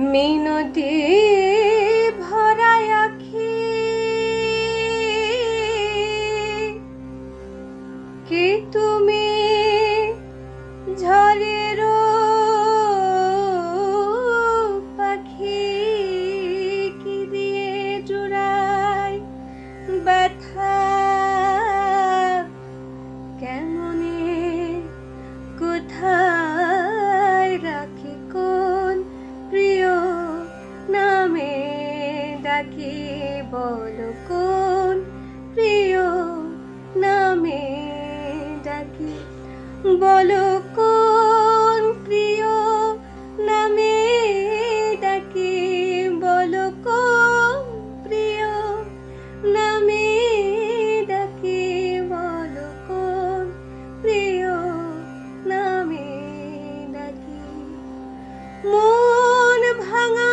মিনতি ভরায় আখি কি তুমি ঝড়ের পাখি কি দিয়ে জুড়াই ব্যথা কেমনে কোথায় রাখি কোন প্রিয় নামে ডাকি বলো কোন প্রিয় নামে ডাকি বলো কোন প্রিয় নামে ডাকি বলো কোন প্রিয় নামে ডাকি বলো কোন প্রিয় নামে ডাকি মন ভাঙা